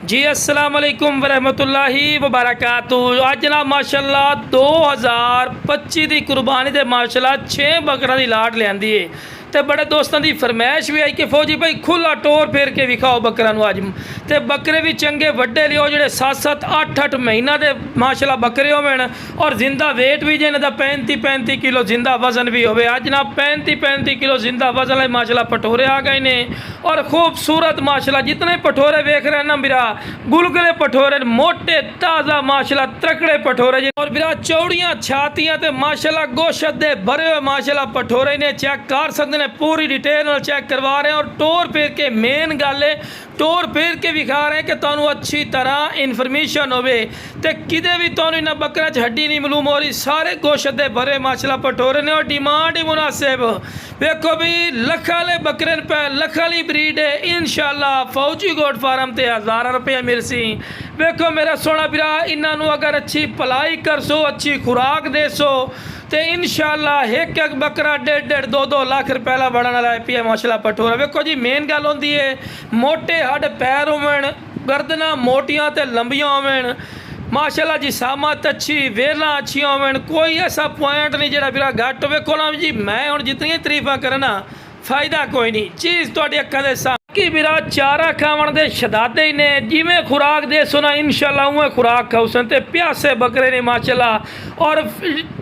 जी अस्सलाम वालेकुम वरहमतुल्लाहि वबरकातुहू। अज ना माशाअल्लाह 2025 की कुर्बानी दे माशाअल्लाह 6 बकरा की लाट लियांदी है। तो बड़े दोस्तों की फरमाइश भी आई कि फौजी भाई खुला टोर फेर के विखाओ बकरा अज। तो बकरे भी चंगे वड्डे लियो जो 7-7 8-8 महीना के माशाअल्लाह बकरे होवन और जिंदा वेट भी जिन्हें 35-35 किलो जिंदा वजन भी हो। अज ना 35-35 किलो जिंदा वजन वाले माशाअल्लाह पठोरे आ गए ने और खूबसूरत माशाअल्लाह जितने पठोरे वेख रहे हैं ना मेरा गुलगुले पठोरे मोटे ताज़ा माशाअल्लाह तकड़े पठोरे और मेरा चौड़ियाँ छातियाँ तो माशाअल्लाह गोशत दे भरे हुए माशाअल्लाह पठोरे ने चेक कर सकते हैं। पूरी डिटेल चेक करवा रहे हैं और टोर फेर के मेन गल है टोर फेर के विखा रहे हैं कि तुहानू अच्छी तरह इन्फॉर्मेशन होवे ते किते भी तुहानू इन्हां बकरियां च हड्डी नहीं मालूम हो रही। सारे गोशत दे भरे माशाअल्लाह पठोरे ने और डिमांड ही मुनासिब। देखो भी लखां वाले बकरे पे लखां वाली ब्रीड है इंशाअल्लाह फौजी गोट फार्म ते 1000 रुपये मिलसी। देखो मेरा सोना बिरा इन्हों अगर अच्छी पलाई करसो अच्छी खुराक देसो तो इंशाअल्लाह एक एक बकरा 1.5 2-2 लाख रुपये का बनने वाला है माशाअल्लाह पठोरा। देखो जी मेन गल होंदी है मोटे हड पैर होवन गर्दना मोटियां ते लंबियां होवन माशाअल्लाह जी सामत अच्छी वेला अच्छी होवन कोई ऐसा पॉइंट नहीं जो मेरा घट। वेखो ना जी मैं हुण जितनी तरीफा करना फायदा कोई नहीं चीज़ तुहाडी अक्खां दे सामने कि मेरा चारा खावन दे शदादे ही ने जिमें खुराक दे सुना इंशाअल्लाह उवें खुराक खाओ ते प्यासे बकरे ने माशाअल्लाह। और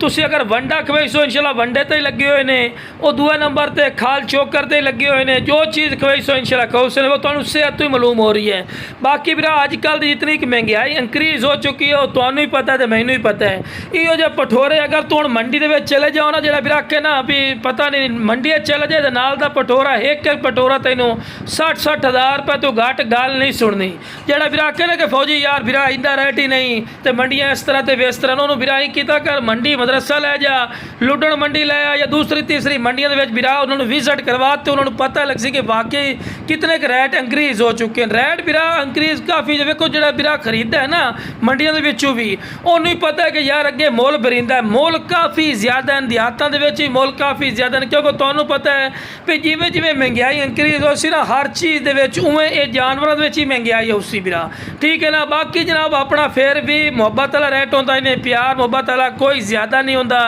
तुसी अगर वंडा खवाईसो इंशाअल्लाह वंडे ते लगे हुए ने और दूए नंबर ते खाल चोकर ते लगे हुए ने जो चीज़ खवाईसो इंशाअल्लाह खाओ वो तुहानू सेहत तो ही मालूम हो रही है। बाकी मेरा अजकल की जितनी महंगाई इंक्रीज़ हो चुकी है वो तुहानू ही पता है तो मैनू ही पता है। इहो जे पठोरे अगर तू हुण मंडी दे विच चले जाओ ना जिहड़ा मेरा आखे ना भी पता नहीं मंडी चले जाए तो नाल दा पठोरा एक पठोरा तैनू 60-60 हज़ार रुपये तो घट गल नहीं सुननी। जोड़ा फिर आखे ना कि फौजी यार फिर इंदा रेट ही नहीं तो मंडियाँ इस तरह तो इस तरह उन्होंने फिर ही किया कर मंडी मदरसा लै जा लुडन मंडी लै या दूसरी तीसरी मंडियों के फिर उन्होंने विजिट करवा तो उन्होंने पता लग सी कि वाकई कितने के रेट इंक्रीज़ हो चुके हैं। रेट फिर इंक्रीज़ काफ़ी देखो जो फिर खरीदा है ना मंडियों के विचों भी उन्होंने पता है कि यार अगे मुल बरिंदा है मुल काफ़ी ज़्यादा है देहातों के मुल काफ़ी ज़्यादा है क्योंकि तुम्हें पता है भी जिमें जिमें महंगाई इंक्रीज़ हो सी ना हर चीज़ दे उवें ये जानवरों ही महंगाई है उसी बिरा ठीक है ना। बाकी जनाब अपना फिर भी मुहब्बत वाला रेट होता इन्हें प्यार मुहब्बत वाला कोई ज़्यादा नहीं होता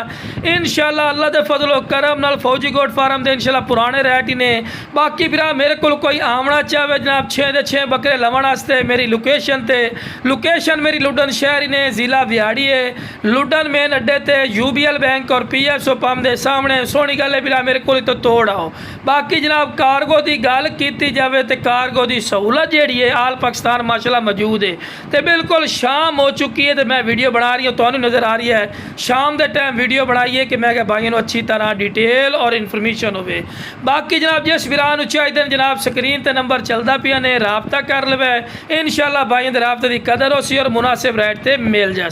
इंशाअल्लाह अल्लाह के फजलो करम नाल फौजी गोट फार्म दे इंशाअल्लाह पुराने रेट ही ने। बाकी बिरा मेरे को कोई आमना चाहे जनाब 6 दे 6 बकरे लवन वास्ते मेरी लोकेशन मेरी लुडन शहर ही ने ज़िला बिहाड़ी है लुडन मेन अड्डे ते UBL बैंक और PFSO पंप के सामने सोहनी गल है बिरा मेरे को तो तोड़ आओ। बाकी जनाब कार्गो की गल की जाए तो कार्गो की सहूलत जी है आल पाकिस्तान माशाअल्लाह मौजूद है। तो बिल्कुल शाम हो चुकी है तो मैं वीडियो बना रही हूँ तो नज़र आ रही है शाम के टाइम वीडियो बनाइए कि मैं भाइयों अच्छी तरह डिटेल और इन्फॉर्मेशन हो। बाकी जनाब जिस वीरान चाहिए जनाब स्क्रीन पर नंबर चलता पिया ने राबता कर लवे इंशाअल्लाह भाइयों के राबते की कदर हो सी और मुनासिब रेट से मिल जाए।